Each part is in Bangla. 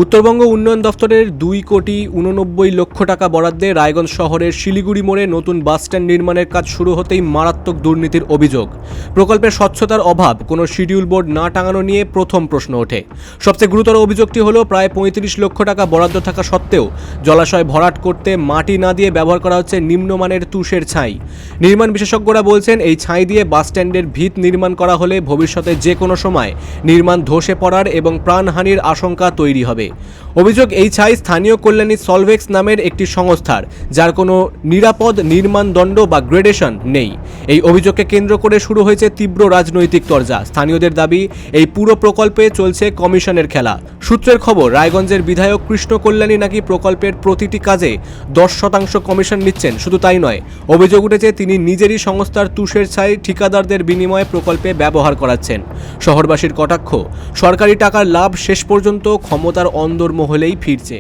উত্তরবঙ্গ উন্নয়ন দফতরের 2,89,00,000 টাকা বরাদ্দে রায়গঞ্জ শহরের শিলিগুড়ি মোড়ে নতুন বাসস্ট্যান্ড নির্মাণের কাজ শুরু হতেই মারাত্মক দুর্নীতির অভিযোগ। প্রকল্পের স্বচ্ছতার অভাব, কোনো শিডিউল বোর্ড না টাঙানো নিয়ে প্রথম প্রশ্ন ওঠে। সবচেয়ে গুরুতর অভিযোগটি হলো প্রায় 35 লক্ষ টাকা বরাদ্দ থাকা সত্ত্বেও জলাশয় ভরাট করতে মাটি না দিয়ে ব্যবহার করা হচ্ছে নিম্নমানের তুষের ছাই। নির্মাণ বিশেষজ্ঞরা বলছেন, এই ছাই দিয়ে বাসস্ট্যান্ডের ভিত নির্মাণ করা হলে ভবিষ্যতে যে কোনো সময় নির্মাণ ধসে পড়ার এবং প্রাণহানির আশঙ্কা তৈরি হবে। অভিযোগ, এই ছাই স্থানীয় কল্যাণী সলভেক্স নামের একটি সংস্থার, যার কোনো নিরাপদ নির্মাণ দণ্ড বা গ্রেডেশন নেই। এই অভিযোগকে কেন্দ্র করে শুরু হয়েছে তীব্র রাজনৈতিক তরজা। স্থানীয়দের দাবি, এই পুরো প্রকল্পে চলছে কমিশনের খেলা। সূত্রের খবর, রায়গঞ্জের বিধায়ক কৃষ্ণ কল্যাণী নাকি প্রকল্পের প্রতিটি কাজে 10% কমিশন নিচ্ছেন। শুধু তাই নয়, অভিযোগ উঠেছে তিনি নিজেরই সংস্থার তুষের ছাই ঠিকাদারদের বিনিময়ে প্রকল্পে ব্যবহার করাচ্ছেন। শহরবাসীর কটাক্ষ, সরকারি টাকার লাভ শেষ পর্যন্ত ক্ষমতার অন্দরমহলেই ফিরছে।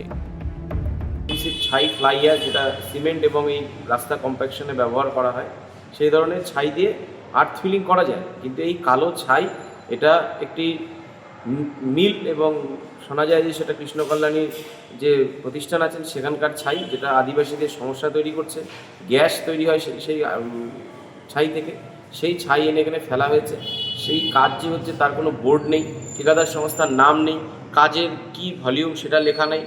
ছাই ফ্লাইয়ার, যেটা সিমেন্ট এবং এই রাস্তা কম্প্যাকশনে ব্যবহার করা হয়, সেই ধরনের ছাই দিয়ে আর্থ ফিলিং করা যায়। কিন্তু এই কালো ছাই, এটা একটি মিল, এবং শোনা যায় যে সেটা কৃষ্ণ কল্যাণীর যে প্রতিষ্ঠান আছেন সেখানকার ছাই, যেটা আদিবাসীদের সমস্যা তৈরি করছে। গ্যাস তৈরি হয় সেই ছাই থেকে, সেই ছাই এনে এখানে ফেলা হয়েছে। সেই কাজ যে হচ্ছে তার কোনো বোর্ড নেই, ঠিকাদার সংস্থার নাম নেই, কাজের কি ভলিউম সেটা লেখা নেই।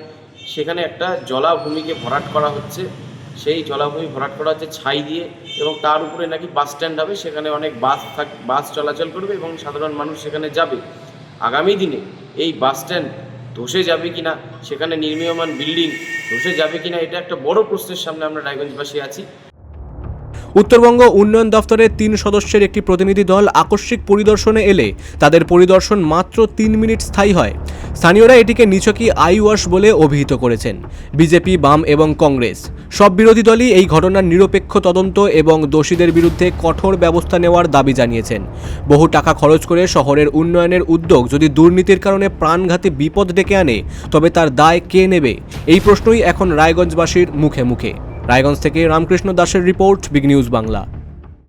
সেখানে একটা জলাভূমিকে ভরাট করা হচ্ছে, সেই জলাভূমি ভরাট করা হচ্ছে ছাই দিয়ে, এবং তার উপরে নাকি বাস স্ট্যান্ড হবে। সেখানে অনেক বাস চলাচল করবে এবং সাধারণ মানুষ সেখানে যাবে। আগামী দিনে এই বাস স্ট্যান্ড ধসে যাবে কিনা, সেখানে নির্মীয়মান বিল্ডিং ধসে যাবে কিনা, এটা একটা বড় প্রশ্নের সামনে আমরা রায়গঞ্জবাসী আছি। উত্তরবঙ্গ উন্নয়ন দফতরের 3 সদস্যের একটি প্রতিনিধি দল আকস্মিক পরিদর্শনে এলে তাদের পরিদর্শন মাত্র 3 মিনিট স্থায়ী হয়। স্থানীয়রা এটিকে নিছকই আইওয়াশ বলে অভিহিত করেছেন। বিজেপি, বাম এবং কংগ্রেস সব বিরোধী দলই এই ঘটনার নিরপেক্ষ তদন্ত এবং দোষীদের বিরুদ্ধে কঠোর ব্যবস্থা নেওয়ার দাবি জানিয়েছেন। বহু টাকা খরচ করে শহরের উন্নয়নের উদ্যোগ যদি দুর্নীতির কারণে প্রাণঘাতী বিপদ ডেকে আনে, তবে তার দায় কে নেবে? এই প্রশ্নই এখন রায়গঞ্জবাসীর মুখে মুখে। রায়গঞ্জ থেকে রামকৃষ্ণ দাসের রিপোর্ট, বিগ নিউজ বাংলা।